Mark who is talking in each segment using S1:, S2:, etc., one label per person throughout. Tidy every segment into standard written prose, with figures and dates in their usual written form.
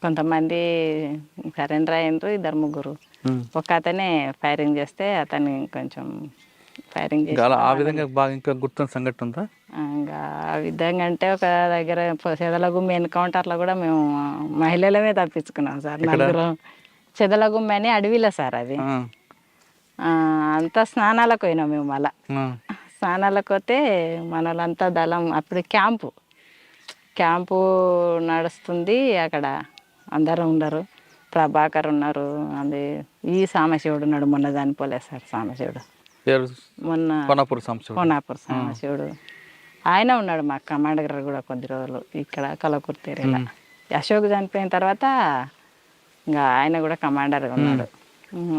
S1: కొంతమంది సరెండర్ అయినరు, ఇద్దరు ముగ్గురు. ఒక అతనే ఫైరింగ్ చేస్తే అతన్ని కొంచెం ఫైరింగ్ చేసి
S2: ఆ విధంగా బాగా ఇంకా గుర్తున్న సంఘటన ఉందా?
S1: ఇంకా ఆ విధంగా అంటే ఒక దగ్గర చెదలగుమ్మి ఎన్కౌంటర్లో కూడా మేము మహిళలమే తప్పించుకున్నాం సార్. నలుగురు చెదలగుమ్మి అని అడవిలో సార్ అది. అంతా స్నానాలకు పోయినాం మేము. మళ్ళా స్నానాలకు పోతే మనలంతా దళం అప్పుడు క్యాంపు నడుస్తుంది. అక్కడ అందరూ ఉండరు. ప్రభాకర్ ఉన్నారు, అది ఈ సాంబశివుడు ఉన్నాడు. మొన్న చనిపోలేదు సార్ సాంబశివుడు, మొన్న కోనాపూర్ సాంబశివుడు ఆయన ఉన్నాడు. మా కమాండర్ కూడా కొద్ది రోజులు ఇక్కడ కలకుర్తి ఏరియాలో. అశోక్ చనిపోయిన తర్వాత ఇంకా ఆయన కూడా కమాండర్గా ఉన్నాడు.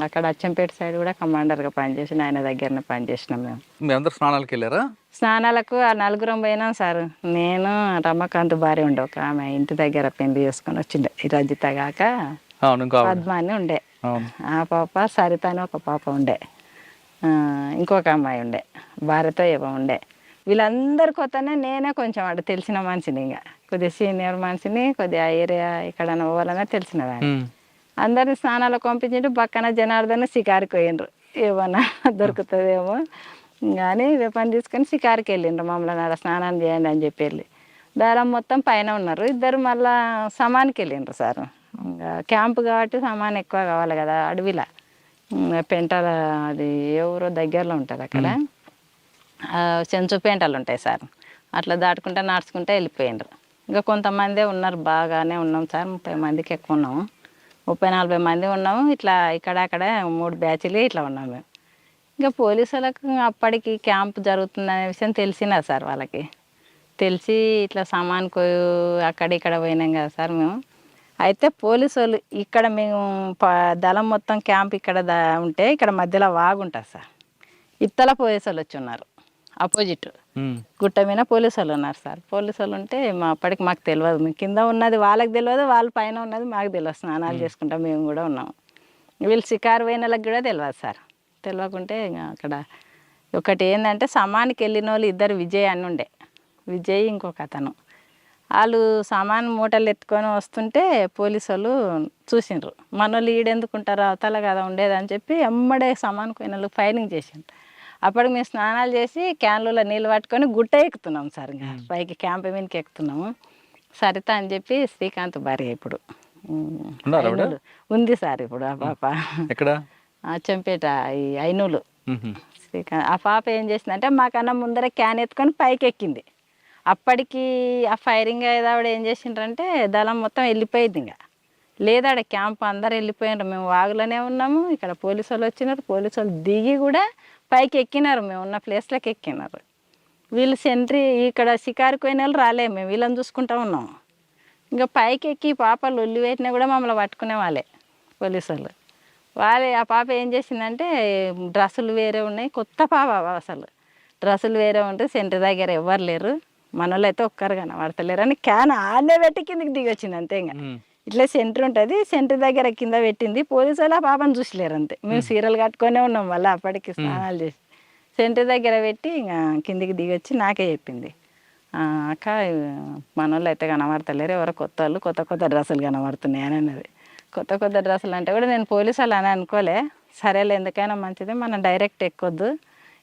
S1: అక్కడ అచ్చంపేట సైడ్ కూడా కమాండర్గా పనిచేసిన ఆయన దగ్గరనే పనిచేసినాం మేము.
S2: మీ అందరు స్నానాలకు వెళ్ళారా? స్నానాలకు
S1: ఆ నలుగురం పోయినాం సార్. నేను రమకాంత్ భార్య ఉండే, ఒక ఆమె ఇంటి దగ్గర పెళ్లి చేసుకొని వచ్చిండే, ఈ రజిత కాక పద్మ అని ఉండే. ఆ పాప సరిత అని ఒక పాప ఉండే, ఇంకొక అమ్మాయి ఉండే, భార్యతో ఏమో ఉండే. వీళ్ళందరి కొత్తనే నేనే కొంచెం అటు తెలిసిన మనిషిని, ఇంకా కొద్దిగా సీనియర్ మనిషిని, కొద్దిగా ఏరియా ఇక్కడ పోవాలన్నా తెలిసిన దాన్ని. అందరిని స్నానాలకు పంపించిండు. పక్కన జనార్దన్ షికారుకి పోయిండ్రు, ఏమన్నా దొరుకుతుందేమో కానీ పని తీసుకొని షికారుకి వెళ్ళిండ్రు. మమ్మల్ని ఆడ స్నానం చేయండి అని చెప్పి వెళ్ళి దారం మొత్తం పైన ఉన్నారు. ఇద్దరు మళ్ళా సమానికి వెళ్ళిండ్రు సార్. ఇంకా క్యాంపు కాబట్టి సామాన్ ఎక్కువ కావాలి కదా అడవిలో. పెంటల అది ఏ ఊరో దగ్గరలో ఉంటుంది అక్కడ, చెంచు పెంటలు ఉంటాయి సార్. అట్లా దాటుకుంటా నడుచుకుంటూ వెళ్ళిపోయిండ్రు. ఇంకా కొంతమందే ఉన్నారు, బాగానే ఉన్నాం సార్. 30 మందికి ఎక్కువ ఉన్నాము, 30-40 మంది ఉన్నాము. ఇట్లా ఇక్కడ 3 బ్యాచ్లు ఇట్లా ఉన్నాము మేము. ఇంకా పోలీసులకు అప్పటికి క్యాంప్ జరుగుతుందనే విషయం తెలిసినా సార్ వాళ్ళకి. తెలిసి ఇట్లా సామాన్కు అక్కడిక్కడ పోయినాం కదా సార్ మేము. అయితే పోలీసు వాళ్ళు ఇక్కడ మేము దళం మొత్తం క్యాంప్ ఇక్కడ ఉంటే ఇక్కడ మధ్యలో వాగు ఉంటుంది సార్. ఇత్తల పోలీసు వాళ్ళు వచ్చి ఉన్నారు, అపోజిట్ గుట్ట మీద పోలీసు వాళ్ళు ఉన్నారు సార్. పోలీసు వాళ్ళు ఉంటే అప్పటికి మాకు తెలియదు, మేము కింద ఉన్నది వాళ్ళకి తెలియదు, వాళ్ళ పైన ఉన్నది మాకు తెలియదు. స్నానాలు చేసుకుంటాం మేము కూడా ఉన్నాము. వీళ్ళు షికారు పోయిన వాళ్ళకి కూడా తెలియదు సార్. తెలియకుంటే ఇంకా అక్కడ ఒకటి ఏంటంటే సమానికి వెళ్ళిన వాళ్ళు ఇద్దరు, విజయ్ అని ఉండే, విజయ్ ఇంకొక అతను. వాళ్ళు సామాన్ మూటలు ఎత్తుకొని వస్తుంటే పోలీసు వాళ్ళు చూసిండ్రు. మన వాళ్ళు ఈడెందుకుంటారు అవతల కదా ఉండేదని చెప్పి ఎమ్మడే సామాన్ పోయిన వాళ్ళు ఫైరింగ్ చేసిండ్రు. అప్పటికి మేము స్నానాలు చేసి క్యాన్లలో నీళ్ళు పట్టుకొని గుట్ట ఎక్కుతున్నాం సార్. ఇంకా పైకి క్యాంప్ మీదకి ఎక్కుతున్నాము. సరిత అని చెప్పి శ్రీకాంత్ భార్య ఇప్పుడు ఉంది సార్. ఇప్పుడు ఆ పాప
S2: ఎక్కడ?
S1: అచ్చంపేట ఈ ఐనూలు. శ్రీకాంత్ ఆ పాప ఏం చేసిందంటే మాకన్నా ముందర క్యాన్ ఎత్తుకొని పైకి ఎక్కింది. అప్పటికి ఆ ఫైరింగ్ అయ్యేదావిడ ఏం చేసిండ్రంటే దళం మొత్తం వెళ్ళిపోయింది. ఇంకా లేదాడ క్యాంప్ అందరు వెళ్ళిపోయినారు. మేము వాగులోనే ఉన్నాము. ఇక్కడ పోలీసు వాళ్ళు వచ్చినారు. పోలీసు వాళ్ళు దిగి కూడా పైకి ఎక్కినారు, మేము ఉన్న ప్లేస్లోకి ఎక్కినారు. వీళ్ళు సెంట్రీ ఇక్కడ షికారుకు పోయిన వాళ్ళు రాలేము, మేము వీళ్ళని చూసుకుంటూ ఉన్నాము. ఇంకా పైకి ఎక్కి పాపలు ఒళ్ళు పెట్టినా కూడా మమ్మల్ని పట్టుకునే వాళ్ళే పోలీసు వాళ్ళు. ఆ పాప ఏం చేసిందంటే డ్రెస్సులు వేరే ఉన్నాయి, కొత్త పాప అసలు డ్రెస్సులు వేరే ఉంటాయి. సెంటర్ దగ్గర ఎవ్వరు లేరు, మన వాళ్ళు అయితే ఒక్కరు కనబడతలేరు అని క్యాన్ ఆడనే పెట్టి కిందకి దిగి వచ్చింది అంతే. ఇంకా ఇట్లా సెంటర్ ఉంటుంది, సెంటర్ దగ్గర కింద పెట్టింది. పోలీసు వాళ్ళు ఆ పాపను చూసలేరు అంతే. మేము సీరియల్ కట్టుకొనే ఉన్నాం, మళ్ళీ అప్పటికి స్నానాలు చేసి సెంటర్ దగ్గర పెట్టి ఇంకా కిందికి దిగి వచ్చి నాకే చెప్పింది, అక్క మన వాళ్ళు అయితే కనబడతలేరు, ఎవరో కొత్త వాళ్ళు కొత్త డ్రెస్సులు కనబడుతున్నాయి అని అన్నది. కొత్త డ్రెస్సులు అంటే కూడా నేను పోలీసు వాళ్ళు అని అనుకోలే. సరేలే ఎందుకైనా మంచిది, మనం డైరెక్ట్ ఎక్కొద్దు,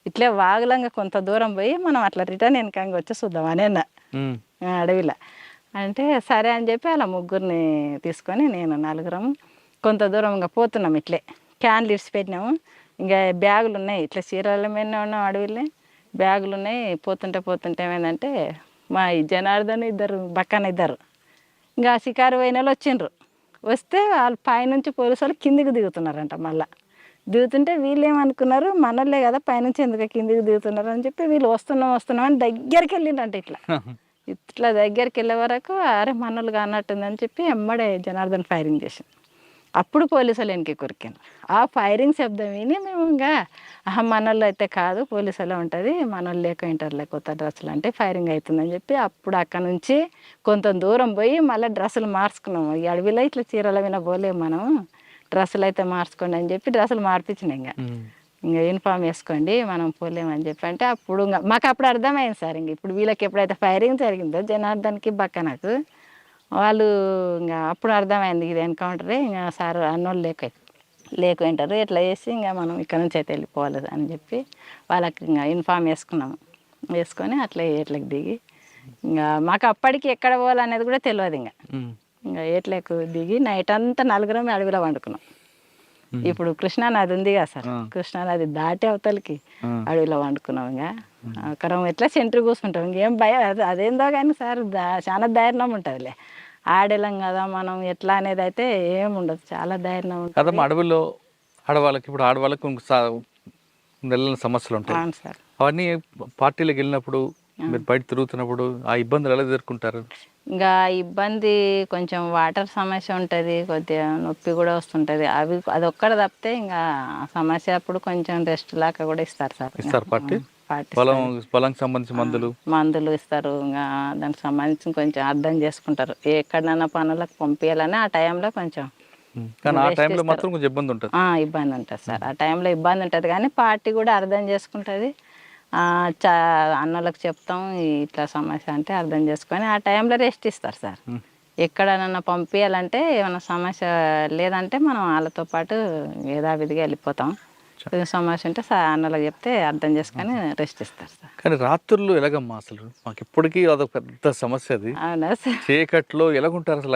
S1: ఇట్లే వాగులంగా కొంత దూరం పోయి మనం అట్లా రిటర్న్ వెనకంగా వచ్చి చూద్దాం అని అన్న అడవిలో. అంటే సరే అని చెప్పి అలా ముగ్గురిని తీసుకొని నేను నలుగురం కొంత దూరం ఇంకా పోతున్నాం. ఇట్లే క్యాన్లు ఇడిచిపెట్టినాము. ఇంకా బ్యాగులు ఉన్నాయి, ఇట్లా చీరల మీద ఉన్నాం అడవిలో, బ్యాగులు ఉన్నాయి. పోతుంటే ఏమైందంటే మా ఈ జనార్దన్ ఇద్దరు పక్కన ఇద్దరు ఇంకా షికారు పోయిన వాళ్ళు వచ్చిండ్రు. వస్తే వాళ్ళు పైనుంచి పోలీసు వాళ్ళు కిందికి దిగుతున్నారంట. మళ్ళీ దిగుతుంటే వీళ్ళు ఏమనుకున్నారు, మనోళ్ళే కదా పైనుంచి ఎందుకు కిందికి దిగుతున్నారు అని చెప్పి వీళ్ళు వస్తున్నాం అని దగ్గరికి వెళ్ళిండంట. ఇట్లా దగ్గరికి వెళ్ళే వరకు అరే మనోళ్ళు కానట్టుందని చెప్పి ఎమ్మడే జనార్దన్ ఫైరింగ్ చేసింది. అప్పుడు పోలీసులు వెనక్కి కొరికాను. ఆ ఫైరింగ్ శబ్దం విని మేము ఇంకా మనోళ్ళు అయితే కాదు, పోలీసులో ఉంటుంది, మనోళ్ళు లేక ఇంటర్లే కొత్త డ్రెస్సులు అంటే ఫైరింగ్ అవుతుందని చెప్పి అప్పుడు అక్కడ నుంచి కొంత దూరం పోయి మళ్ళీ డ్రెస్సులు మార్చుకున్నాము. ఈ అడవిలో ఇట్లా చీరల మీద పోలేము మనం, డ్రెస్సులు అయితే మార్చుకోండి అని చెప్పి డ్రెస్సులు మార్పించినాయి. ఇంకా యూనిఫామ్ వేసుకోండి మనం పోలేమని చెప్పి అంటే అప్పుడు మాకు అప్పుడు అర్థమైంది సార్. ఇంక ఇప్పుడు వీళ్ళకి ఎప్పుడైతే ఫైరింగ్ జరిగిందో జనార్దన్కి బక్క నాకు వాళ్ళు ఇంకా అప్పుడు అర్థమైంది ఇది ఎన్కౌంటరే, ఇంకా సార్ అన్నోళ్ళు లేకుంటారు, ఎట్లా చేసి ఇంకా మనం ఇక్కడ నుంచి అయితే వెళ్ళిపోవాలి అని చెప్పి వాళ్ళకి ఇంకా ఇన్ఫామ్ వేసుకొని అట్లా ఏట్లకు దిగి ఇంకా మాకు అప్పటికి ఎక్కడ పోవాలనేది కూడా తెలియదు. ఇంకా ఏట్లకు దిగి నైట్ అంతా నలుగురం అడవిలో వండుకున్నాం. ఇప్పుడు కృష్ణానది ఉంది కదా సార్, కృష్ణానది దాటి అవతలకి అడవిలో వండుకున్నాం. ఇంకా అక్కడ ఎట్లా సెంటర్ కూర్చుంటాం, ఇంకేం భయం అదేందో కానీ సార్ చాలా ధైర్యం ఉంటుందిలే. ఆడేళ్ళం కదా మనం ఎట్లా అనేది అయితే ఏముండదు, చాలా ధైర్యం ఉంటుంది.
S2: కదమ్మా, అడవిలో ఆడవాళ్ళకి ఇప్పుడు ఆడవాళ్ళకి నెలల సమస్యలు ఉంటాయి.
S1: అవును సార్.
S2: అవన్నీ పార్టీలకు వెళ్ళినప్పుడు మీరు బయట తిరుగుతున్నప్పుడు ఆ ఇబ్బందులు ఎలా ఎదుర్కొంటారు?
S1: ఇంకా ఇబ్బంది కొంచెం వాటర్ సమస్య ఉంటుంది, కొద్దిగా నొప్పి కూడా వస్తుంటుంది. అది ఒక్కడ తప్పితే ఇంకా సమస్య అప్పుడు కొంచెం రెస్ట్ లాగా కూడా ఇస్తారు సార్.
S2: ఇస్తారు పార్టీ పొలంకి సంబంధించి మందులు
S1: ఇస్తారు. ఇంకా దానికి సంబంధించి కొంచెం అర్థం చేసుకుంటారు, ఎక్కడైనా పనులకు పంపించాలని ఆ టైంలో కొంచెం.
S2: కానీ ఆ టైంలో మాత్రం కొంచెం ఇబ్బంది ఉంటుంది.
S1: ఇబ్బంది ఉంటుంది సార్, ఆ టైంలో ఇబ్బంది ఉంటుంది. కానీ పార్టీ కూడా అర్థం చేసుకుంటుంది. అన్నలకు చెప్తాం ఇట్లా సమస్య అంటే అర్థం చేసుకొని ఆ టైంలో రెస్ట్ ఇస్తారు సార్. ఎక్కడైనా పంపించాలంటే ఏమైనా సమస్య లేదంటే మనం వాళ్ళతో పాటు యథావిధిగా వెళ్ళిపోతాం. సమస్య ఉంటే అన్నలకు చెప్తే అర్థం చేసుకొని రెస్ట్ ఇస్తారు సార్.
S2: కానీ రాత్రులు ఎలాగమ్మా అసలు? మాకు ఇప్పటికీ అదొక పెద్ద సమస్య. అది
S1: అవునా సార్?
S2: చీకట్లో ఎలాగుంటారు అసలు?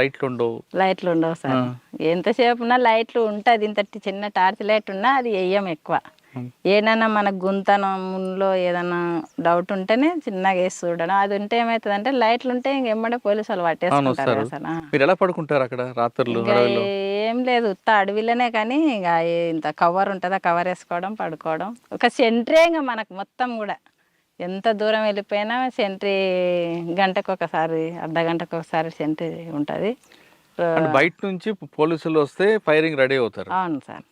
S2: లైట్లు ఉండవు
S1: సార్. ఎంతసేపు ఉన్నా లైట్లు ఉంటుంది, ఇంత చిన్న టార్చ్ లైట్ ఉన్నా అది వెయ్యం ఎక్కువ. ఏదైనా మన గుంతనంలో ఏదైనా డౌట్ ఉంటేనే చిన్నగా వేసి చూడడం. అది ఉంటే ఏమవుతుంది లైట్లు ఉంటే ఇంకెమ్మడే పోలీసు వాళ్ళు పట్టేసుకుంటారు సార్.
S2: మీరు ఎలా పడుకుంటారు అక్కడ రాత్రులు?
S1: ఏం లేదు, ఉత్త అడవిలోనే. కానీ ఇంకా ఇంత కవర్ ఉంటుంది, ఆ కవర్ వేసుకోవడం, పడుకోవడం. ఒక సెంట్రీ ఇంకా మనకు మొత్తం కూడా ఎంత దూరం వెళ్ళిపోయినా సెంట్రీ గంటకు ఒకసారి, అర్ధ గంటకు ఒకసారి సెంట్రీ ఉంటుంది.
S2: బయట నుంచి పోలీసులు వస్తే ఫైరింగ్ రెడీ అవుతారు.
S1: అవును సార్.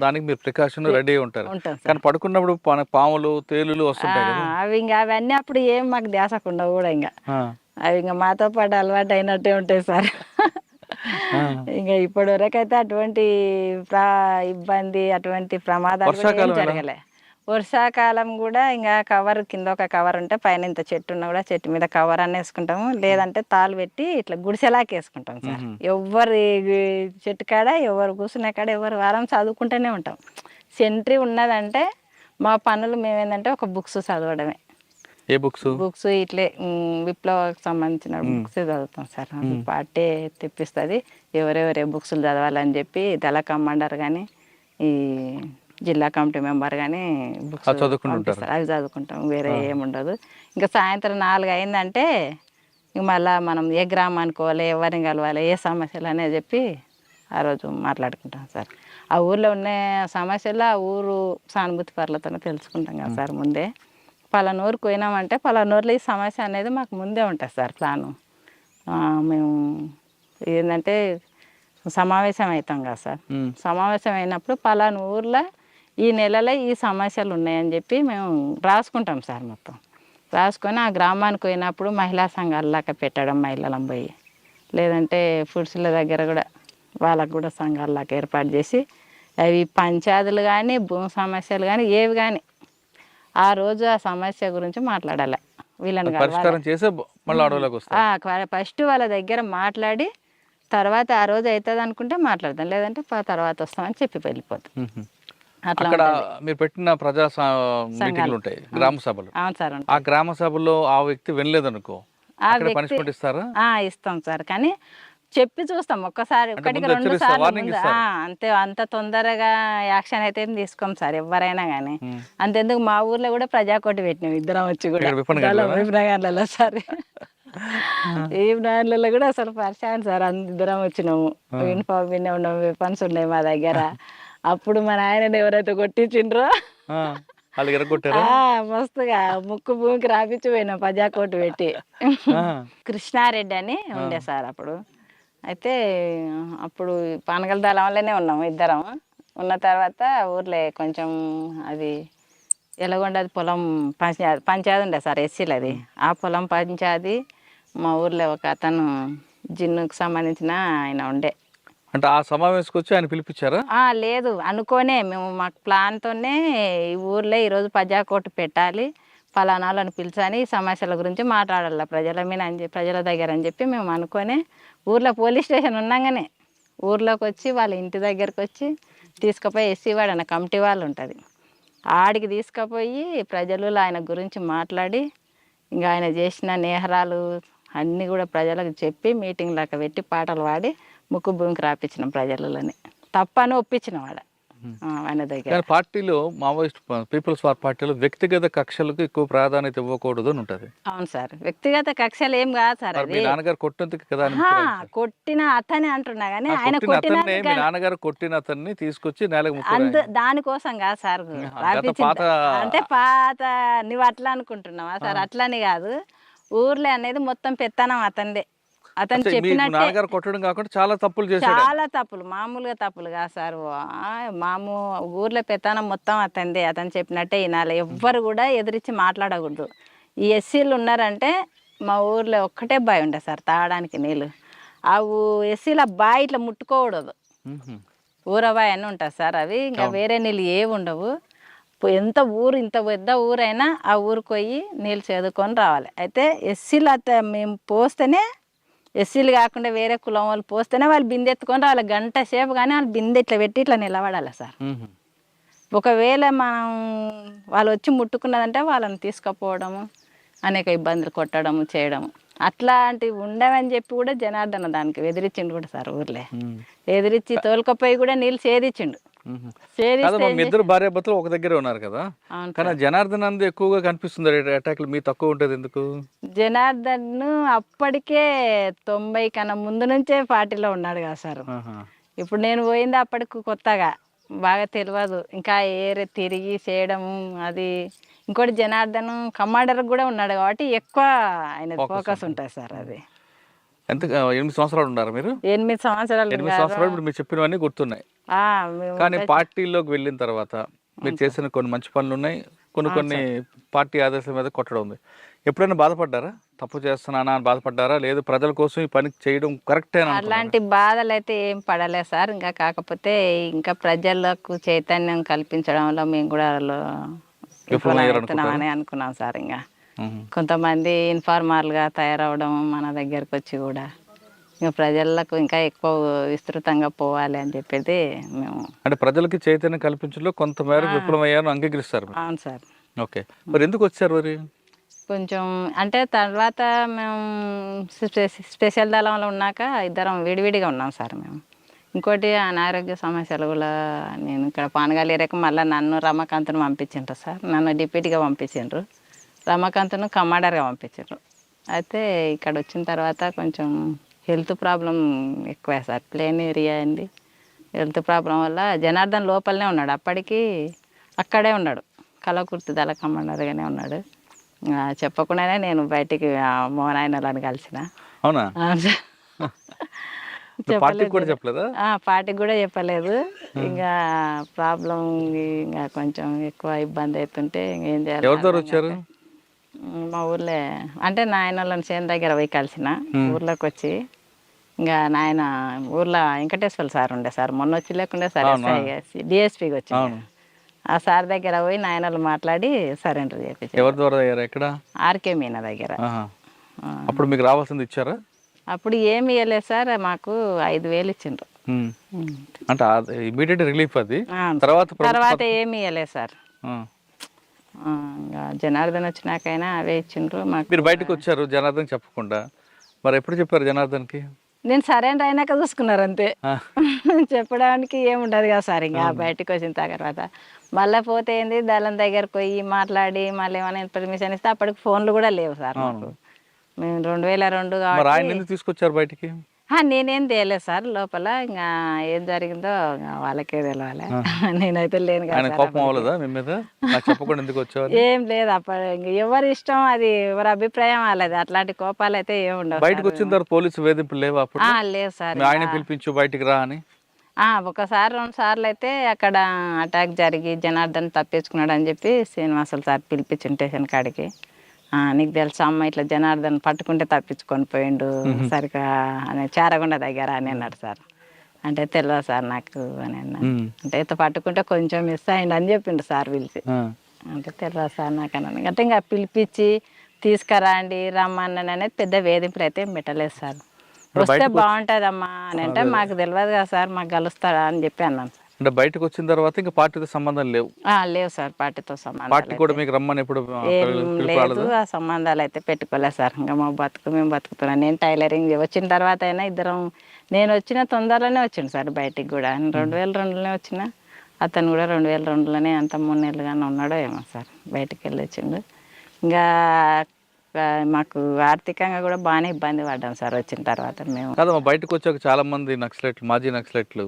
S2: దానికి మీరు ప్రికాషన్ రెడీ ఉంటారు. కానీ పడుకున్నప్పుడు పాములు, తేలులు వస్తుంటాయి కదా,
S1: అవి ఇంకా అవన్నీ అప్పుడు ఏం మాకు ధ్యాసకుండా కూడా ఇంకా అవి ఇంకా మాతో పాటు అలవాటు అయినట్టే ఉంటాయి సార్. ఇంకా ఇప్పటి వరకు అయితే అటువంటి ఇబ్బంది, అటువంటి ప్రమాదాలు జరగలే. వర్షాకాలం కూడా ఇంకా కవర్ కింద ఒక కవర్ ఉంటే పైన ఇంత చెట్టు ఉన్నా కూడా చెట్టు మీద కవర్ అని వేసుకుంటాము. లేదంటే తాళ్ళు పెట్టి ఇట్లా గుడిసెలాకి వేసుకుంటాం సార్. ఎవరు చెట్టు కాడ, ఎవరు కూర్చునే కాడ, ఎవరు వారం చదువుకుంటూనే ఉంటాం. సెంట్రీ ఉన్నదంటే మా పనులు మేమేందంటే ఒక బుక్స్ చదవడమే.
S2: ఏ బుక్స్?
S1: ఇట్లే విప్లవానికి సంబంధించిన బుక్స్ చదువుతాం సార్. పార్టీ తెప్పిస్తుంది ఎవరెవరే బుక్స్లు చదవాలని చెప్పి దళ కమాండర్ కానీ ఈ జిల్లా కమిటీ మెంబర్ కానీ బుక్స్ అవి చదువుకుంటాం. వేరే ఏముండదు. ఇంకా సాయంత్రం 4 అయిందంటే ఇంక మళ్ళీ మనం ఏ గ్రామానికి పోవాలి, ఎవరిని కలవాలి, ఏ సమస్యలు అనేది చెప్పి ఆ రోజు మాట్లాడుకుంటాం సార్. ఆ ఊర్లో ఉన్న సమస్యలు ఆ ఊరు సానుభూతి పరులతోనే తెలుసుకుంటాం కదా సార్ ముందే. పలానూరుకు పోయినామంటే పలానూరులో ఈ సమస్య అనేది మాకు ముందే ఉంటుంది సార్ ప్లాను. మేము ఏంటంటే సమావేశం అవుతాం కదా సార్. సమావేశం అయినప్పుడు పలానా ఊర్లో ఈ నెలలో ఈ సమస్యలు ఉన్నాయని చెప్పి మేము రాసుకుంటాం సార్. మొత్తం రాసుకొని ఆ గ్రామానికి పోయినప్పుడు మహిళా సంఘాలలాగా పెట్టడం, మహిళలను పోయి, లేదంటే ఫుడ్స్ల దగ్గర కూడా వాళ్ళకు కూడా సంఘాలలాగా ఏర్పాటు చేసి అవి పంచాయతీలు కానీ భూమి సమస్యలు కానీ ఏవి కానీ ఆ రోజు ఆ సమస్య గురించి మాట్లాడాలి. వీళ్ళని ఫస్ట్ వాళ్ళ దగ్గర మాట్లాడి తర్వాత ఆ రోజు అవుతుంది అనుకుంటే మాట్లాడతాం, లేదంటే తర్వాత వస్తామని చెప్పి వెళ్ళిపోతాం.
S2: అక్కడ మీరు పెట్టిన ప్రజా మీటింగ్లు ఉంటాయి, గ్రామ సభలు.
S1: అవును సార్.
S2: ఆ గ్రామ సభలో ఆ వ్యక్తి వినలేదనుకో పనిష్మెంట్ ఇస్తారా?
S1: ఇస్తాం సార్. కానీ చెప్పి చూస్తాం ఒక్కసారి, 1-2 సార్లు. అంతే, అంత తొందరగా యాక్షన్ అయితే తీసుకోం సార్ ఎవరైనా కానీ. అంతెందుకు మా ఊర్లో కూడా ప్రజాకోటి పెట్టినాం ఇద్దరం వచ్చి కూడా విప్నగర్లలో సార్. ఈ బ్రాండ్లలో కూడా అసలు పరిచయం సార్. ఇద్దరం వచ్చినాము, యూనిఫామ్ వినే ఉన్నాము, వెపన్స్ ఉన్నాయి మా దగ్గర. అప్పుడు మా నాయనని ఎవరైతే కొట్టించిండ్రో మస్తుగా ముక్కు భూమికి రాపించి పోయినాం ప్రజాకోటి పెట్టి. కృష్ణారెడ్డి అని ఉండే సార్ అప్పుడు. అయితే అప్పుడు పానగల దళం వల్లనే ఉన్నాము ఇద్దరం. ఉన్న తర్వాత ఊర్లో కొంచెం అది ఎలాగొండది పొలం పంచాయతీ ఉండే సార్, ఎస్సీలు. అది ఆ పొలం పంచాయతీ మా ఊర్లో ఒక అతను జిన్నుకు సంబంధించిన ఆయన ఉండే.
S2: అంటే ఆ సమావేశంకి వచ్చి ఆయన పిలిపించారా?
S1: లేదు, అనుకోనే మేము మాకు ప్లాన్తోనే ఈ ఊర్లో ఈరోజు ప్రజాకోటి పెట్టాలి, ఫలానా వాళ్ళని పిలిచని ఈ సమస్యల గురించి మాట్లాడాలి ప్రజల మీద ప్రజల దగ్గర అని చెప్పి మేము అనుకొని ఊర్లో పోలీస్ స్టేషన్ ఉన్నాగానే ఊర్లోకి వచ్చి వాళ్ళ ఇంటి దగ్గరకు వచ్చి తీసుకుపోయి ఎస్సీ వాడు అన్న కమిటీ వాళ్ళు ఉంటుంది ఆడికి తీసుకుపోయి ప్రజలు ఆయన గురించి మాట్లాడి ఇంకా ఆయన చేసిన నేహరాలు అన్నీ కూడా ప్రజలకు చెప్పి మీటింగ్ లాగా పెట్టి పాటలు పాడి ముక్కు భూమికి రాపించినాం ప్రజలని తప్పని ఒప్పించినాం వాడ ఆయన దగ్గర.
S2: కానీ పార్టీలో మావోయిస్ట్ పీపుల్స్ వార్ పార్టీలో వ్యక్తిగత కక్షలకు ఎక్కువ ప్రాధాన్యత ఇవ్వకూడదు అని ఉంటుంది.
S1: అవును సార్, వ్యక్తిగత కక్షలు ఏం కాదు సార్.
S2: మీ నాన్నగారు కొట్టినందుకు కదా
S1: కొట్టిన అతనే అంటున్నా కానీ ఆయన
S2: మీ నాన్నగారు కొట్టిన అతన్ని తీసుకొచ్చి నేలకు
S1: దానికోసం కాదు సార్ అంటే పాత నువ్వు అట్లా అనుకుంటున్నావా సార్? అట్లని కాదు, ఊర్లే అనేది మొత్తం పెత్తనం అతందే. అతను చెప్పినట్టు
S2: కొట్టడం కాకుండా చాలా తప్పులు చేశాడు.
S1: చాలా తప్పులు, మామూలుగా తప్పులు కాదు సార్. ఊర్లో పెత్తనం మొత్తం అతందే. అతను చెప్పినట్టే వినాలి, ఎవ్వరు కూడా ఎదిరించి మాట్లాడకూడదు. ఈ ఎస్సీలు ఉన్నారంటే మా ఊర్లో ఒక్కటే బావి ఉండే సార్ తాగడానికి నీళ్ళు. ఆ ఎస్సీల బావి ఇట్లా ముట్టుకోకూడదు, ఊరబావి అని ఉంటుంది సార్. అవి ఇంకా వేరే నీళ్ళు ఏవి ఉండవు. ఎంత ఊరు ఇంత పెద్ద ఊరైనా ఆ ఊరికి పోయి నీళ్ళు చదువుకొని రావాలి. అయితే ఎస్సీలు మేము పోస్తేనే, ఎస్సీలు కాకుండా వేరే కులం వాళ్ళు పోస్తేనే వాళ్ళు బిందె ఎత్తుకొని రావాలి. గంట సేపు కానీ వాళ్ళు బిందె ఇట్లా పెట్టి ఇట్లా నిలబడాలి సార్. ఒకవేళ మనం వాళ్ళు వచ్చి ముట్టుకున్నదంటే వాళ్ళని తీసుకుపోవడము, అనేక ఇబ్బందులు కొట్టడము చేయడము అట్లాంటివి ఉండవని చెప్పి కూడా జనార్దన దానికి ఎదిరించిండు కూడా సార్. ఊర్లే ఎదిరించి తోలుకపోయి కూడా నీళ్ళు సేదించిండు.
S2: ఇద్దరు భార్య భర్తలు ఒక దగ్గర ఉన్నారు కదా, కానీ జనార్దన్ అందు ఎక్కువగా కనిపిస్తుంది అటాక్లు, మీ తక్కువ ఉంటుంది ఎందుకు?
S1: జనార్దన్ అప్పటికే 90 కన్నా ముందు నుంచే పార్టీలో ఉన్నాడు కదా సార్. ఇప్పుడు నేను పోయింది అప్పటికి కొత్తగా బాగా తెలియదు, ఇంకా ఏరే తిరిగి చేయడము అది. ఇంకోటి జనార్దన్ కమాండర్ కూడా ఉన్నాడు కాబట్టి ఎక్కువ ఆయన ఫోకస్ ఉంటుంది సార్. అది
S2: ఎంత 8 సంవత్సరాలు ఉన్నారు మీరు?
S1: 8 సంవత్సరాలు.
S2: 8 సంవత్సరాలు ఇప్పుడు మీరు చెప్పినవన్నీ గుర్తున్నాయి. కానీ పార్టీలోకి వెళ్ళిన తర్వాత మీరు చేసిన కొన్ని మంచి పనులు ఉన్నాయి, కొన్ని పార్టీ ఆదేశాల మీద కొట్టడం ఉంది. ఎప్పుడైనా బాధపడ్డారా? తప్పు చేస్తున్నానా అని బాధపడ్డారా? లేదు ప్రజల కోసం ఈ పని చేయడం కరెక్టేనా?
S1: అలాంటి బాధలు అయితే ఏం పడలేదు సార్. ఇంకా కాకపోతే ఇంకా ప్రజలకు చైతన్యం కల్పించడంలో మేము కూడా విఫలమవుతున్నామని అనుకున్నాం సార్. ఇంకా కొంతమంది ఇన్ఫార్మర్లుగా తయారవడం మన దగ్గరకు వచ్చి కూడా ఇంకా ప్రజలకు ఇంకా ఎక్కువ విస్తృతంగా పోవాలి అని చెప్పేది మేము.
S2: అంటే ప్రజలకి చైతన్యం కల్పించడంలో కొంతమేర విఫలమయ్యారు అంగీకరిస్తారు.
S1: అవును సార్.
S2: ఓకే, మరి ఎందుకు వచ్చారు మరి?
S1: కొంచెం అంటే తర్వాత మేము స్పెషల్ దళంలో ఉన్నాక ఇద్దరం విడివిడిగా ఉన్నాం సార్ మేము. ఇంకోటి అనారోగ్య సమస్యలు కూడా నేను ఇక్కడ పానగాలి ఏరియాకి మళ్ళీ నన్ను రమాకాంత్ను పంపించిండ్రు సార్. నన్ను డిప్యూటీగా పంపించిండ్రు, రమాకాంత్ను కమాండర్గా పంపించారు. అయితే ఇక్కడ వచ్చిన తర్వాత కొంచెం హెల్త్ ప్రాబ్లం ఎక్కువ సార్. ప్లేన్ ఏరియా అండి, హెల్త్ ప్రాబ్లం వల్ల జనార్దన్ లోపలనే ఉన్నాడు. అప్పటికి అక్కడే ఉన్నాడు, కలకుర్తి దళ కమాండర్గానే ఉన్నాడు. చెప్పకుండానే నేను బయటికి మోనాయనలను కలిసిన.
S2: అవునా? పార్టీకి
S1: కూడా చెప్పలేదు. ఇంకా ప్రాబ్లం ఇంకా కొంచెం ఎక్కువ ఇబ్బంది అవుతుంటే ఇంకేం చేయాలి. మా ఊర్లో అంటే నాయన వాళ్ళని చేను దగ్గర పోయి కలిసిన. ఊర్లోకి వచ్చి ఇంకా నాయన ఊర్లో వెంకటేశ్వర సార్ ఉండే సార్, మొన్న వచ్చి లేకుండే సార్ డిఎస్పీకి వచ్చి ఆ సార్ దగ్గర పోయి నాయనలు మాట్లాడి సరెండర్ చేయించారు. ఆర్కే మీనా దగ్గర.
S2: అప్పుడు మీకు రావాల్సింది ఇచ్చారా?
S1: అప్పుడు ఏమి ఇవ్వలేదు సార్, మాకు 5,000 ఇచ్చిండ్రు.
S2: అంటే ఇమీడియట్ రిలీఫ్ అది.
S1: తర్వాత ఏమి ఇవ్వలేదు సార్. జనార్దన్ వచ్చినాకైనా అవే ఇచ్చిండ్రు మాకు.
S2: మీరు బయటకు వచ్చారు జనార్దన్ చెప్పకుండా, మరి ఎప్పుడు చెప్పారు జనార్దన్కి?
S1: నేను సరెండర్ అయినాక చూసుకున్నారు అంతే, చెప్పడానికి ఏముండదు కదా సార్. ఇంకా బయటకు వచ్చిన తర్వాత మళ్ళీ పోతే ఏంది దళం దగ్గరకు పోయి మాట్లాడి మళ్ళీ ఏమైనా పర్మిషన్ ఇస్తే అప్పటికి ఫోన్లు కూడా లేవు సార్ మాకు. మేము 2002
S2: కాబట్టి తీసుకొచ్చారు బయటికి.
S1: నేనేం తేలేదు సార్ లోపల. ఇంకా ఏం జరిగిందో వాళ్ళకే తెలవాలి, నేనైతే లేను కదా. ఏం లేదు అప్పుడు, ఎవరి ఇష్టం అది, ఎవరి అభిప్రాయం వాళ్ళది. అట్లాంటి కోపాలు అయితే ఏమి ఉండవు.
S2: బయటకు వచ్చిన తర్వాత పోలీసు వేధింపులు లేవు?
S1: లేదు సార్.
S2: ఆయన పిలిపించు బయటికి రా అని.
S1: ఒకసారి 2 సార్లు అయితే అక్కడ అటాక్ జరిగి జనార్దన్ తప్పించుకున్నాడు అని చెప్పి శ్రీనివాసులు సార్ పిలిపించి స్టేషన్ కాడికి. నీకు తెలుసా అమ్మ ఇట్లా జనార్దన్ పట్టుకుంటే తప్పించుకొని పోయిండు సరిగా అని చారగొండ దగ్గర అని అన్నాడు సార్. అంటే తెలియదు సార్ నాకు అని అన్నా. అంటే పట్టుకుంటే కొంచెం మిస్ అయ్యిండు అని చెప్పిండు సార్ పిలిచి. అంటే తెలియదు సార్ నాకు అన్నాను అంటే ఇంకా పిలిపించి తీసుకురండి రమ్మని అనేది పెద్ద వేధింపులు అయితే పెట్టలేదు సార్. వస్తే బాగుంటుందమ్మా అని అంటే మాకు తెలియదు కదా సార్, మాకు కలుస్తారా అని చెప్పి అన్నాను సార్.
S2: అంటే బయటకు వచ్చిన తర్వాత ఇంకా పార్టీతో సంబంధం లేవు?
S1: లేవు సార్, పార్టీతో సంబంధం
S2: పార్టీ కూడా మీకు రమ్మని ఎప్పుడు
S1: లేదు, ఆ సంబంధాలు అయితే పెట్టుకోలేదు సార్. ఇంకా మా బతుకు మేము బతుకుతున్నాం. నేను టైలరింగ్ వచ్చిన తర్వాత అయినా ఇద్దరం, నేను వచ్చిన తొందరలోనే వచ్చిండు సార్ బయటికి కూడా. 2002లోనే వచ్చిన, అతను కూడా 2002లోనే అంత 3 నెలలుగానే ఉన్నాడో ఏమో సార్ బయటికి వెళ్ళి వచ్చిండు. ఇంకా మాకు ఆర్థికంగా కూడా బాగానే ఇబ్బంది పడ్డాం సార్ వచ్చిన తర్వాత మేము.
S2: కాదమ్మా, బయటకు వచ్చాక చాలా మంది నక్సలైట్లు, మాజీ నక్సలైట్లు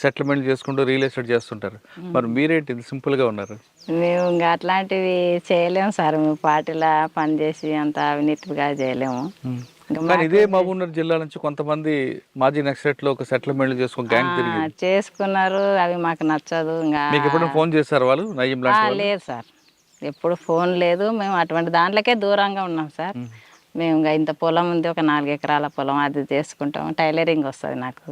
S2: సెటిల్మెంట్ చేసుకుంటూ రియల్ ఎస్టేట్ చేస్తుంటారు. మరి మీరేంటి సింపుల్గా ఉన్నారు?
S1: మేము ఇంకా అట్లాంటివి చేయలేము సార్. మేము పార్టీలా పనిచేసి అంత అవినీతిగా చేయలేము.
S2: కానీ ఇదే మహబూబ్నగర్ జిల్లా నుంచి కొంతమంది మాజీ నక్సలైట్లు ఒక సెటిల్మెంట్ చేసుకుని గ్యాంగ్ తిరిగి
S1: చేసుకున్నారు. అవి మాకు నచ్చదు. ఇంకా
S2: మీకు ఎప్పుడైనా ఫోన్ చేశారు వాళ్ళు? నయ్యం లాంటి
S1: లేదు సార్, ఎప్పుడు ఫోన్ లేదు. మేము అటువంటి దాంట్లోకే దూరంగా ఉన్నాం సార్. మేము ఇంకా ఇంత పొలం ఉంది, ఒక 4 ఎకరాల పొలం, అది చేసుకుంటాం. టైలరింగ్ వస్తుంది నాకు.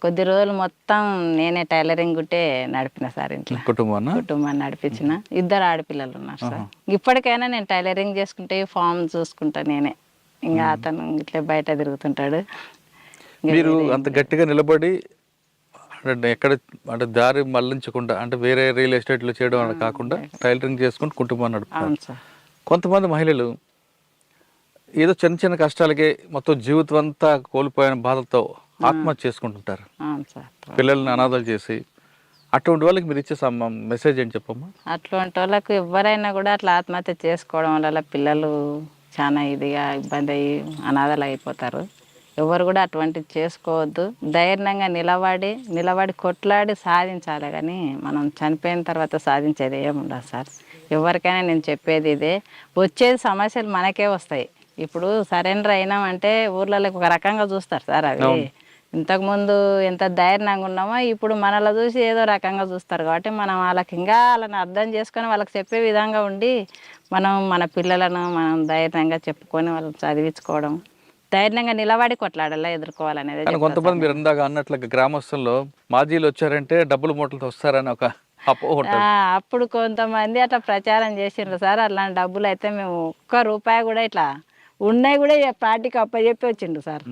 S1: కొద్ది రోజులు మొత్తం నేనే టైలరింగ్ గుట్టే నడిపిన సార్. ఇంట్లో కుటుంబాన్ని నడిపించిన. 2 ఆడపిల్లలు ఉన్నారు సార్. ఇప్పటికైనా నేను టైలరింగ్ చేసుకుంటే ఫామ్ చూసుకుంటా నేనే. ఇంకా అతను ఇట్లా బయట తిరుగుతుంటాడు.
S2: మీరు అంత గట్టిగా నిలబడి అంటే ఎక్కడ అంటే దారి మళ్లించకుండా, అంటే వేరే రియల్ ఎస్టేట్లో చేయడం అని కాకుండా టైలరింగ్ చేసుకుంటూ కుటుంబాన్ని నడుపుతారు. కొంతమంది మహిళలు ఏదో చిన్న చిన్న కష్టాలకే మొత్తం జీవితం అంతా కోల్పోయిన బాధతో ఆత్మహత్య చేసుకుంటుంటారు, పిల్లల్ని అనాథాలు చేసి. అటువంటి వాళ్ళకి మీరు ఇచ్చే మెసేజ్ ఏంటి చెప్పమ్మా?
S1: అటువంటి వాళ్ళకు ఎవరైనా కూడా అట్లా ఆత్మహత్య చేసుకోవడం వల్ల పిల్లలు చాలా ఇదిగా ఇబ్బంది అయ్యి అనాథాలు అయిపోతారు. ఎవరు కూడా అటువంటివి చేసుకోవద్దు. ధైర్యంగా నిలబడి కొట్లాడి సాధించాలి. కానీ మనం చనిపోయిన తర్వాత సాధించేది ఏముండదు సార్. ఎవరికైనా నేను చెప్పేది ఇదే, వచ్చేది సమస్యలు మనకే వస్తాయి. ఇప్పుడు సరెండర్ అయినామంటే ఊర్లలో ఒక రకంగా చూస్తారు సార్. అవి ఇంతకుముందు ఎంత ధైర్యంగా ఉన్నామో ఇప్పుడు మనలో చూసి ఏదో రకంగా చూస్తారు. కాబట్టి మనం వాళ్ళకి ఇంకా వాళ్ళని అర్థం చేసుకొని వాళ్ళకి చెప్పే విధంగా ఉండి మనం మన పిల్లలను మనం ధైర్యంగా చెప్పుకొని వాళ్ళని చదివించుకోవడం, ధైర్యంగా నిలబడి కొట్లాడాలా ఎదుర్కోవాలనేది.
S2: కొంతమంది మీరు ఇందాక అన్నట్లుగా గ్రామస్తుల్లో మాజీలు వచ్చారంటే డబ్బులు మూటలతో వస్తారని ఒక
S1: అప్పుడు కొంతమంది అట్లా ప్రచారం చేసిండ్రు సార్. అలాంటి డబ్బులు అయితే మేము ఒక్క రూపాయి కూడా ఇట్లా ఉన్నాయి కూడా పార్టీకి అప్పచెప్పి వచ్చిండు సార్.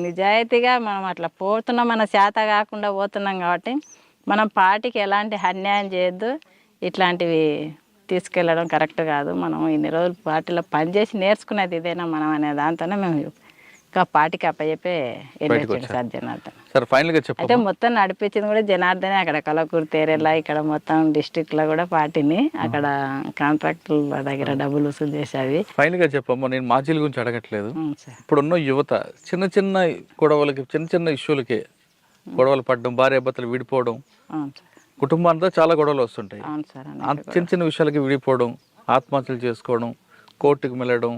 S1: నిజాయితీగా మనం అట్లా పోతున్నాం, మన చేత కాకుండా పోతున్నాం కాబట్టి మనం పార్టీకి ఎలాంటి అన్యాయం చేయొద్దు. ఇట్లాంటివి తీసుకెళ్ళడం కరెక్ట్ కాదు. మనం ఇన్ని రోజులు పార్టీలో పనిచేసి నేర్చుకునేది ఇదేనా మనం అనే దాంతోనే మేము ఇంకా పార్టీకి అప్పచెప్పే వెళ్ళొచ్చాడు సార్ జనార్దన్. అయితే మొత్తం నడిపించింది కూడా జనార్దనే. అక్కడ కలకూరు తేరేలా ఇక్కడ మొత్తం డిస్ట్రిక్ట్లో కూడా పార్టీని అక్కడ కాంట్రాక్టుల దగ్గర డబ్బులు వసూలు చేసేవి.
S2: ఫైనల్ గా చెప్పమ్మా, నేను మాజీల గురించి అడగట్లేదు. ఇప్పుడున్న యువత చిన్న చిన్న గొడవలకి, చిన్న చిన్న ఇష్యూలకి గొడవలు పడడం, భార్యాభర్తలు విడిపోవడం, కుటుంబాంతో చాలా గొడవలు వస్తుంటాయి. చిన్న చిన్న విషయాలకి విడిపోవడం, ఆత్మహత్యలు చేసుకోవడం, కోర్టుకు వెళ్ళడం,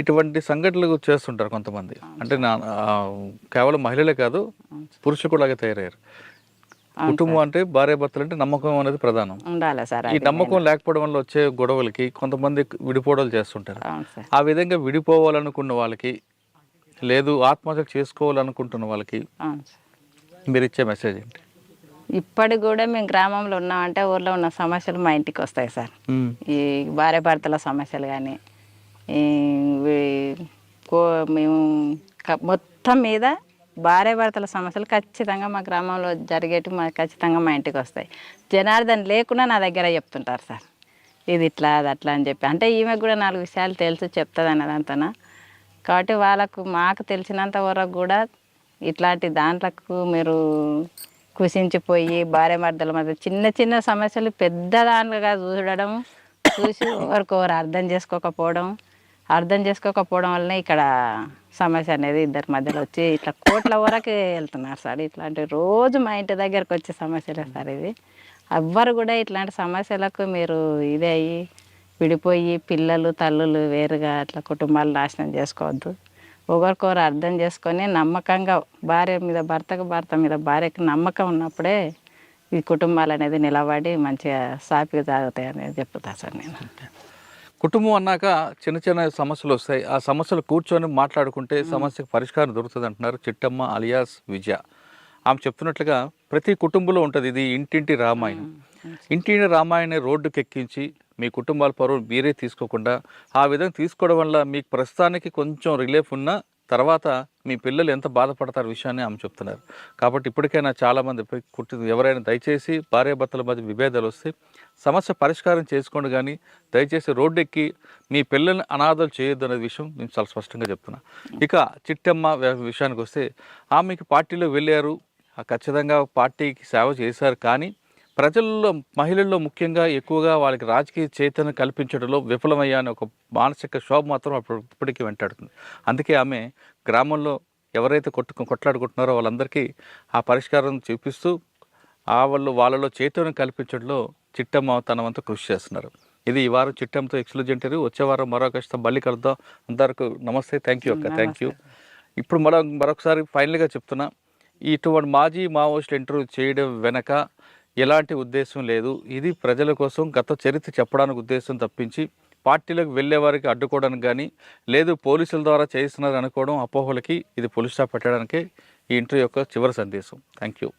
S2: ఇటువంటి సంఘటనలు చేస్తుంటారు కొంతమంది. అంటే కేవలం మహిళలే కాదు, పురుషులు కూడా తయారయ్యారు. కుటుంబం అంటే భార్యాభర్తలు అంటే నమ్మకం అనేది ప్రధానం. ఈ నమ్మకం లేకపోవడం వల్ల వచ్చే గొడవలకి కొంతమంది విడిపోవడాలు చేస్తుంటారు. ఆ విధంగా విడిపోవాలనుకున్న వాళ్ళకి, లేదు ఆత్మహత్య చేసుకోవాలనుకుంటున్న వాళ్ళకి మీరు ఇచ్చే మెసేజ్ ఏంటి?
S1: ఇప్పటికి కూడా మేము గ్రామంలో ఉన్నామంటే ఊర్లో ఉన్న సమస్యలు మా ఇంటికి వస్తాయి సార్. ఈ భార్యాభర్తల సమస్యలు కానీ, మేము మొత్తం మీద భార్యాభర్తల సమస్యలు ఖచ్చితంగా మా గ్రామంలో జరిగేటి ఖచ్చితంగా మా ఇంటికి వస్తాయి. జనార్దన్ లేకుండా నా దగ్గర చెప్తుంటారు సార్, ఇది ఇట్లా అది అట్లా అని చెప్పి. అంటే ఈమెకు కూడా 4 విషయాలు తెలుసు చెప్తుంది అన్నదంతన. కాబట్టి వాళ్ళకు మాకు తెలిసినంత వరకు కూడా ఇట్లాంటి దాంట్లకు మీరు కుసించిపోయి భార్యాభర్తల మధ్య చిన్న చిన్న సమస్యలు పెద్ద దాంట్లుగా చూసి ఒకరికొకరు అర్థం చేసుకోకపోవడం వల్లనే ఇక్కడ సమస్య అనేది ఇద్దరి మధ్యలో వచ్చి ఇట్లా కోట్ల వరకు వెళ్తున్నారు సార్. ఇట్లాంటి రోజు మా ఇంటి దగ్గరకు వచ్చే సమస్యలే సార్ ఇవి. ఎవ్వరు కూడా ఇట్లాంటి సమస్యలకు మీరు ఇదే అయ్యి విడిపోయి పిల్లలు తల్లులు వేరుగా అట్లా కుటుంబాలు నాశనం చేసుకోవద్దు. ఒకరికొకరు అర్థం చేసుకొని నమ్మకంగా భర్త మీద భార్యకి నమ్మకం ఉన్నప్పుడే ఈ కుటుంబాలు అనేది నిలబడి మంచిగా సాపిగా సాగుతాయి అనేది చెప్తా సార్ నేను.
S2: కుటుంబం అన్నాక చిన్న చిన్న సమస్యలు వస్తాయి. ఆ సమస్యలు కూర్చొని మాట్లాడుకుంటే సమస్యకు పరిష్కారం దొరుకుతుంది అంటున్నారు చిట్టమ్మ అలియాస్ విజయ. ఆమె చెప్తున్నట్లుగా ప్రతి కుటుంబంలో ఉంటుంది ఇది ఇంటింటి రామాయణం. ఇంటింటి రామాయణ రోడ్డుకి ఎక్కించి మీ కుటుంబాల పరువు మీరే తీసుకోకుండా ఆ విధంగా తీసుకోవడం వల్ల మీకు ప్రస్తుతానికి కొంచెం రిలీఫ్ ఉన్న తర్వాత మీ పిల్లలు ఎంత బాధపడతారు విషయాన్ని ఆమె చెప్తున్నారు. కాబట్టి ఇప్పటికైనా చాలామంది ఎవరైనా దయచేసి భార్యాభర్తల మధ్య విభేదాలు వస్తే సమస్య పరిష్కారం చేసుకోండి, కానీ దయచేసి రోడ్డు ఎక్కి మీ పిల్లల్ని అనాథలు చేయొద్దు అనే విషయం నేను చాలా స్పష్టంగా చెప్తున్నా. ఇక చిట్టమ్మ విషయానికి వస్తే ఆమెకి పార్టీలో వెళ్ళారు, ఖచ్చితంగా పార్టీకి సేవ చేశారు, కానీ ప్రజల్లో మహిళల్లో ముఖ్యంగా ఎక్కువగా వాళ్ళకి రాజకీయ చైతన్యం కల్పించడంలో విఫలమయ్యా అనే ఒక మానసిక క్షోభ మాత్రం ఇప్పటికీ వెంటాడుతుంది. అందుకే ఆమె గ్రామంలో ఎవరైతే కొట్లాడుకుంటున్నారో వాళ్ళందరికీ ఆ పరిష్కారం చూపిస్తూ వాళ్ళలో చైతన్యం కల్పించడంలో చిట్టమ్మ తన వంతు కృషి చేస్తున్నారు. ఇది ఈ వారం చిట్టమ్మతో ఎక్స్క్లూజివ్ ఇంటర్వ్యూ. వచ్చే వారం మరో కష్టం మళ్ళీ కలుద్దాం. అందరికీ నమస్తే. థ్యాంక్ యూ అక్క. Thank you. ఇప్పుడు మరొకసారి ఫైనల్గా చెప్తున్నా, ఇటువంటి మాజీ మావోయిస్టులు ఇంటర్వ్యూ చేయడం వెనక ఎలాంటి ఉద్దేశం లేదు. ఇది ప్రజల కోసం గత చరిత్ర చెప్పడానికి ఉద్దేశం తప్పించి పార్టీలకు వెళ్ళే వారికి అడ్డుకోవడానికి కానీ, లేదు పోలీసుల ద్వారా చేస్తున్నారు అనుకోవడం అపోహలకి ఇది పులి స్టాప్ పెట్టడానికే ఈ ఇంటర్వ్యూ యొక్క చివరి సందేశం. Thank you.